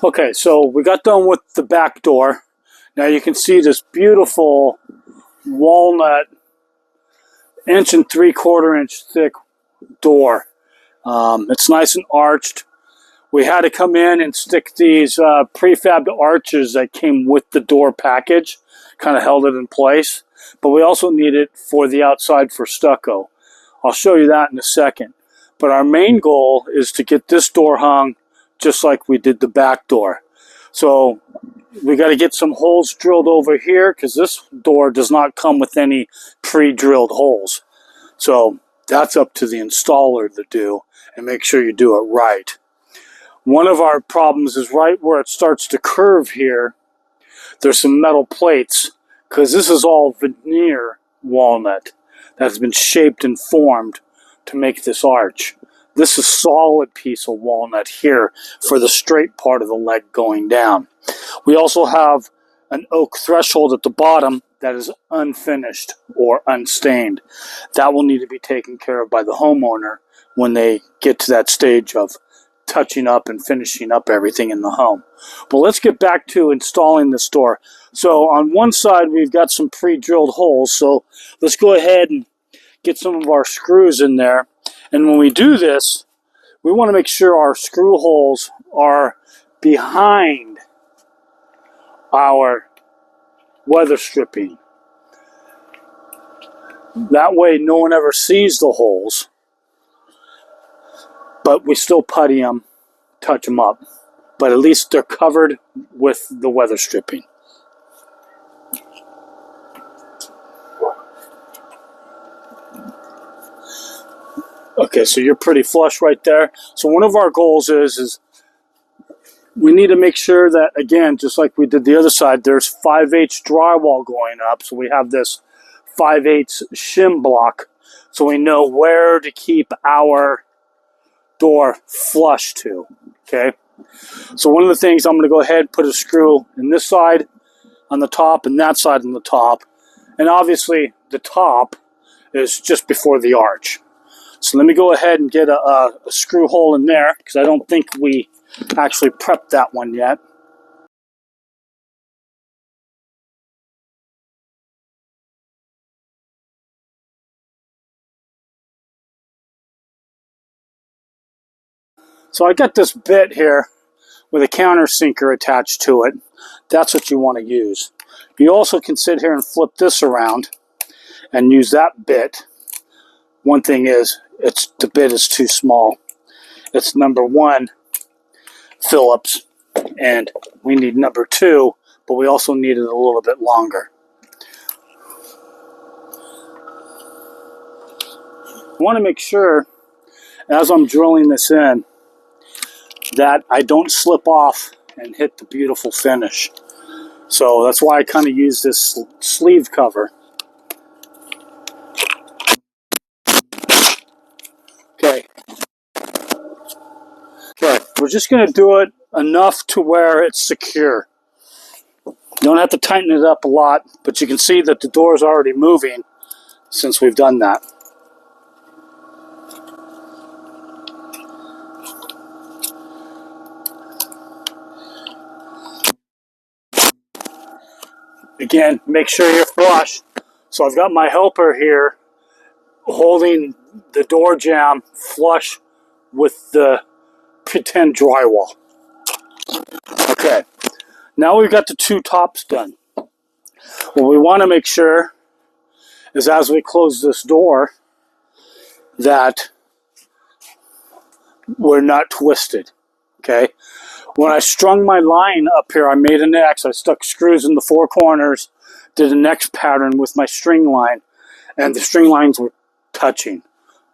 Okay, so we got done with the back door. Now you can see this beautiful walnut 1.75 inch thick door. It's nice and arched. We had to come in and stick these prefabbed arches that came with the door package, kind of held it in place. But we also need it for the outside for stucco. I'll show you that in a second. But our main goal is to get this door hung just like we did the back door. So we got to get some holes drilled over here because this door does not come with any pre-drilled holes. So that's up to the installer to do and make sure you do it right. One of our problems is right where it starts to curve here. There's some metal plates because this is all veneer walnut that's been shaped and formed to make this arch. This is a solid piece of walnut here for the straight part of the leg going down. We also have an oak threshold at the bottom that is unfinished or unstained. That will need to be taken care of by the homeowner when they get to that stage of touching up and finishing up everything in the home. But let's get back to installing this door. So on one side we've got some pre-drilled holes, so let's go ahead and get some of our screws in there. And when we do this, we want to make sure our screw holes are behind our weather stripping. That way no one ever sees the holes, but we still putty them, touch them up. But at least they're covered with the weather stripping. Okay, so you're pretty flush right there. So one of our goals is we need to make sure that, again, just like we did the other side, there's 5/8 drywall going up. So we have this 5/8 shim block so we know where to keep our door flush to, okay? So one of the things, I'm going to go ahead and put a screw in this side on the top and that side on the top. And obviously the top is just before the arch. So let me go ahead and get a screw hole in there because I don't think we actually prepped that one yet. So I got this bit here with a countersinker attached to it. That's what you want to use. You also can sit here and flip this around and use that bit. One thing is, the bit is too small. It's number 1 Phillips, and we need number 2, but we also need it a little bit longer. I want to make sure, as I'm drilling this in, that I don't slip off and hit the beautiful finish. So that's why I kind of use this sleeve cover. Okay. Okay, we're just going to do it enough to where it's secure. You don't have to tighten it up a lot, but you can see that the door is already moving since we've done that. Again, make sure you're flush. So I've got my helper here holding the door jamb flush with the pretend drywall. Okay, now we've got the 2 tops done. What we want to make sure is as we close this door that we're not twisted. Okay, when I strung my line up here, I made an X. I stuck screws in the 4 corners, did an X pattern with my string line, and the string lines were touching.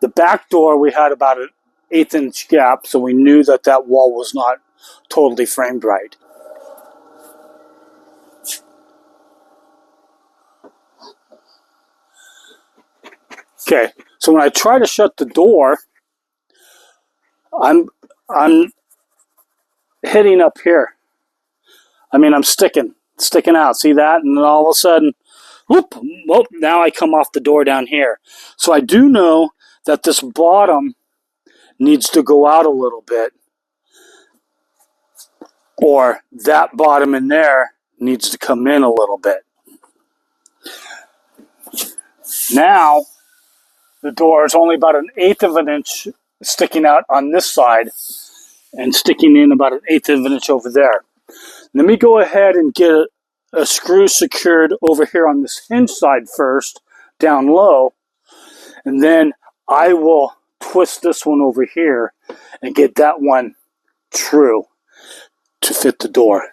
The back door, we had about an 1/8 inch gap, so we knew that that wall was not totally framed right. Okay, so when I try to shut the door, I'm hitting up here. I mean, I'm sticking out. See that? And then all of a sudden, whoop, well, now I come off the door down here. So I do know that this bottom needs to go out a little bit. or that bottom in there needs to come in a little bit. Now, the door is only about 1/8 of an inch sticking out on this side and sticking in about 1/8 of an inch over there. Let me go ahead and get a screw secured over here on this hinge side first, down low, and then I will twist this one over here and get that one true to fit the door.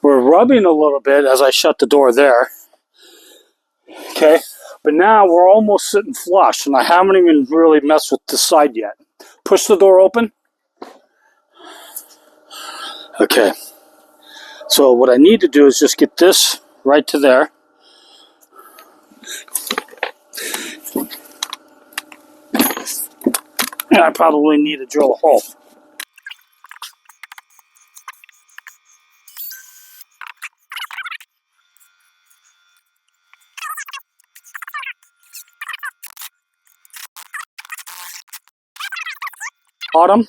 We're rubbing a little bit as I shut the door there. Okay, but now we're almost sitting flush, and I haven't even really messed with the side yet. Push the door open. Okay, so what I need to do is just get this right to there. And I probably need to drill a hole. Bottom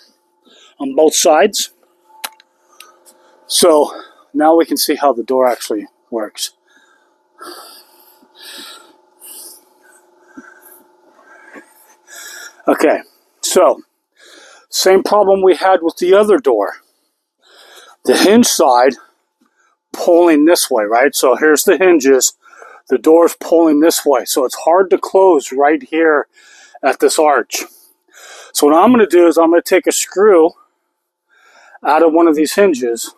on both sides. So now we can see how the door actually works. Okay, so same problem we had with the other door. The hinge side pulling this way, right? So here's the hinges. The door's pulling this way. So it's hard to close right here at this arch. So what I'm going to do is I'm going to take a screw out of one of these hinges.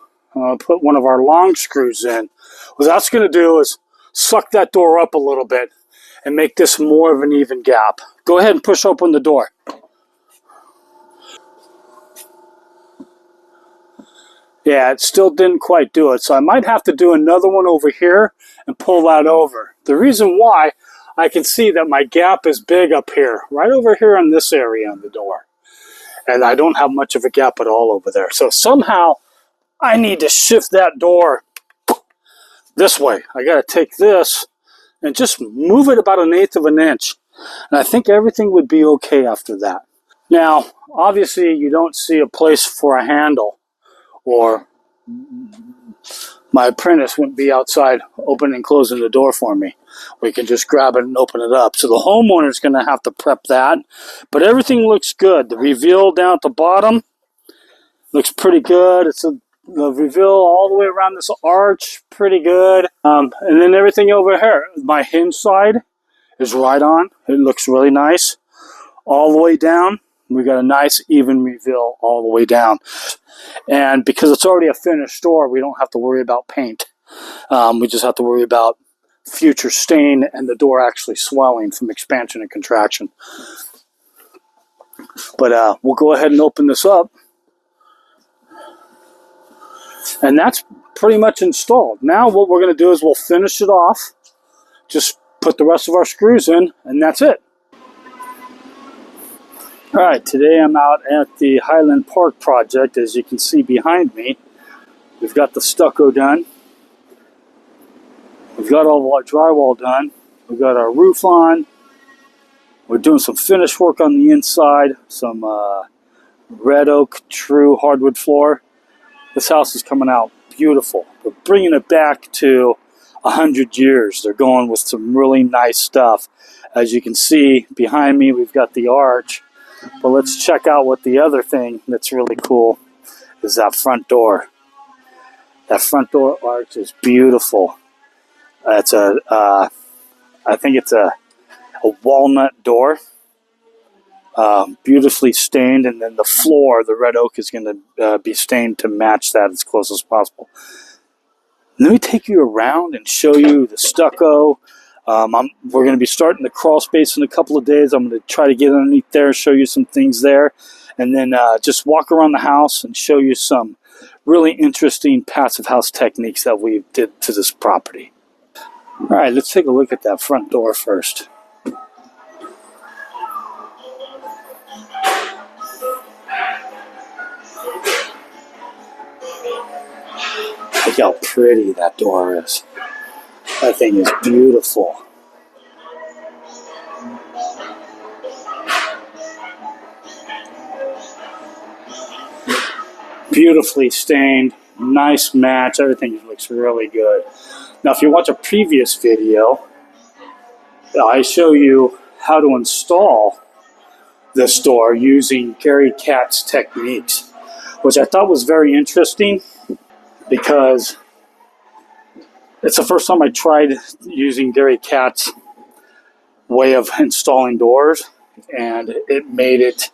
Put one of our long screws in. What that's going to do is suck that door up a little bit and make this more of an even gap. Go ahead and push open the door. Yeah, it still didn't quite do it, so I might have to do another one over here and pull that over. The reason why, I can see that my gap is big up here, right over here in this area on the door. And I don't have much of a gap at all over there. So somehow, I need to shift that door this way. I got to take this and just move it about 1/8 of an inch. And I think everything would be okay after that. Now, obviously, you don't see a place for a handle, or my apprentice wouldn't be outside opening and closing the door for me. We can just grab it and open it up. So the homeowner's going to have to prep that. But everything looks good. The reveal down at the bottom looks pretty good. It's the reveal all the way around this arch, pretty good. And then everything over here, my hinge side is right on. It looks really nice. All the way down, we got a nice even reveal all the way down. And because it's already a finished door, we don't have to worry about paint. We just have to worry about future stain and the door actually swelling from expansion and contraction. But we'll go ahead and open this up. And that's pretty much installed. Now what we're going to do is we'll finish it off. Just put the rest of our screws in, and that's it. Alright, today I'm out at the Highland Park project. As you can see behind me, we've got the stucco done. We've got all of our drywall done. We've got our roof on. We're doing some finish work on the inside. Some red oak true hardwood floor. This house is coming out beautiful. We're bringing it back to 100 years. They're going with some really nice stuff. As you can see behind me, we've got the arch. But let's check out what the other thing that's really cool is that front door. That front door arch is beautiful. It's I think it's a walnut door, beautifully stained, and then the floor, the red oak, is going to be stained to match that as close as possible. Let me take you around and show you the stucco. We're going to be starting the crawl space in a couple of days. I'm going to try to get underneath there, show you some things there, and then just walk around the house and show you some really interesting passive house techniques that we did to this property. All right, let's take a look at that front door first. Look how pretty that door is. That thing is beautiful. Beautifully stained, nice match. Everything looks really good. Now, if you watch a previous video, I show you how to install this door using Gary Katz techniques, which I thought was very interesting because it's the first time I tried using Gary Katz way of installing doors, and it made it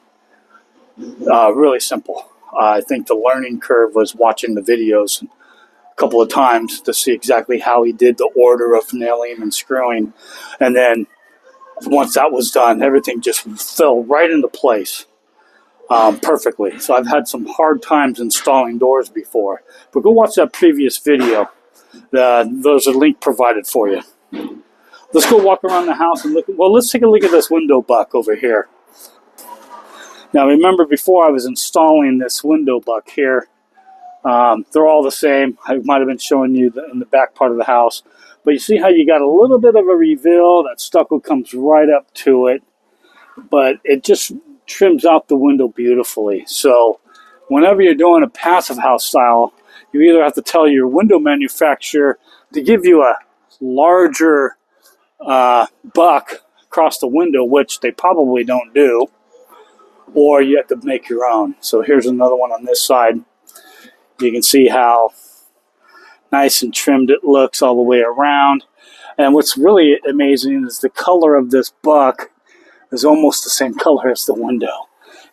really simple. I think the learning curve was watching the videos a couple of times to see exactly how he did the order of nailing and screwing. And then once that was done, everything just fell right into place perfectly. So I've had some hard times installing doors before. But go watch that previous video. There's a link provided for you. Let's go walk around the house and look. Well, let's take a look at this window buck over here. Now, remember before I was installing this window buck here, they're all the same. I might have been showing you in the back part of the house. But you see how you got a little bit of a reveal? That stucco comes right up to it. But it just trims out the window beautifully. So whenever you're doing a passive house style, you either have to tell your window manufacturer to give you a larger buck across the window, which they probably don't do, or you have to make your own. So here's another one on this side. You can see how nice and trimmed it looks all the way around. And what's really amazing is the color of this buck is almost the same color as the window.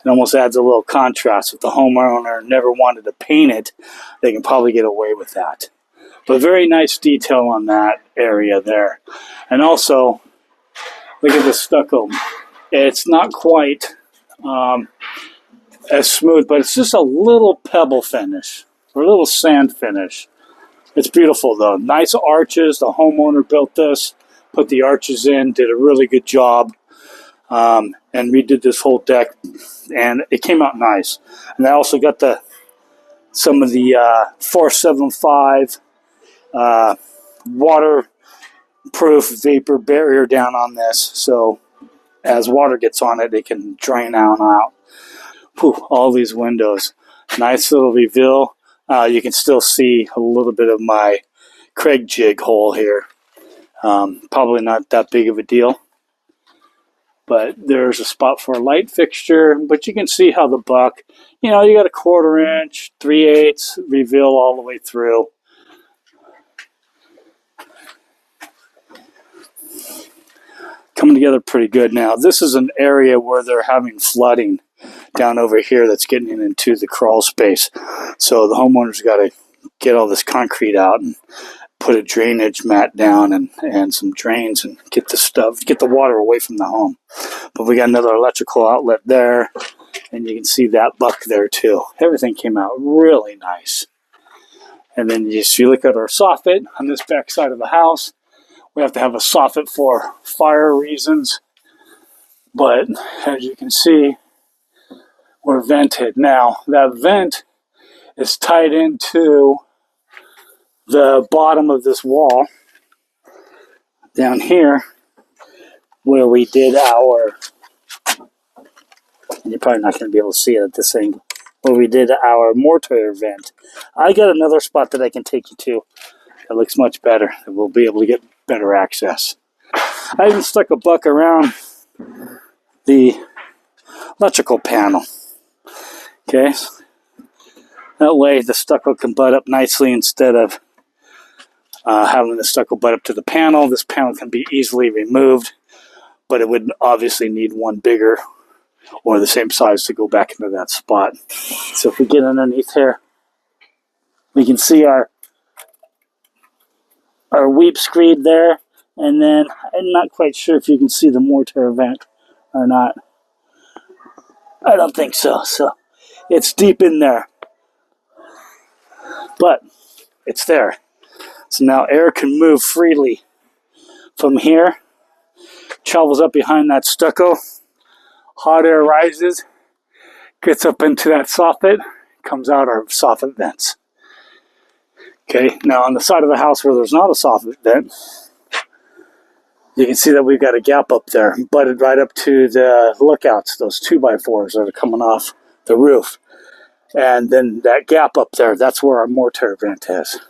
It almost adds a little contrast. If the homeowner never wanted to paint it, they can probably get away with that. But very nice detail on that area there. And also, look at the stucco. It's not quite as smooth, but it's just a little pebble finish, or a little sand finish. It's beautiful though. Nice arches. The homeowner built this, put the arches in, did a really good job, and redid this whole deck, and it came out nice. And I also got some of the 475 waterproof vapor barrier down on this, so as water gets on it, it can drain out. Whew, all these windows. Nice little reveal. You can still see a little bit of my Craig jig hole here. Probably not that big of a deal. But there's a spot for a light fixture. But you can see how the buck, you got a 1/4 inch, 3/8 reveal all the way through. Coming together pretty good now. This is an area where they're having flooding down over here that's getting into the crawl space. So the homeowner's got to get all this concrete out and put a drainage mat down and some drains and get the water away from the home. But we got another electrical outlet there, and you can see that buck there too. Everything came out really nice. And then if you look at our soffit on this back side of the house, we have to have a soffit for fire reasons. But as you can see, we're vented. Now, that vent is tied into the bottom of this wall down here where we did our, and you're probably not going to be able to see it at this angle, where we did our mortar vent. I got another spot that I can take you to that looks much better, and we'll be able to get better access. I even stuck a buck around the electrical panel. Okay, that way the stucco can butt up nicely instead of having the stucco butt up to the panel. This panel can be easily removed, but it would obviously need one bigger or the same size to go back into that spot. So if we get underneath here, we can see our weep screed there, and then I'm not quite sure if you can see the mortar vent or not. I don't think so. So it's deep in there, but it's there. So now air can move freely from here, travels up behind that stucco, hot air rises, gets up into that soffit, comes out our soffit vents. Okay, now on the side of the house where there's not a soffit vent, You can see that we've got a gap up there, butted right up to the lookouts, those 2x4s that are coming off the roof. And then that gap up there, that's where our mortar vent is.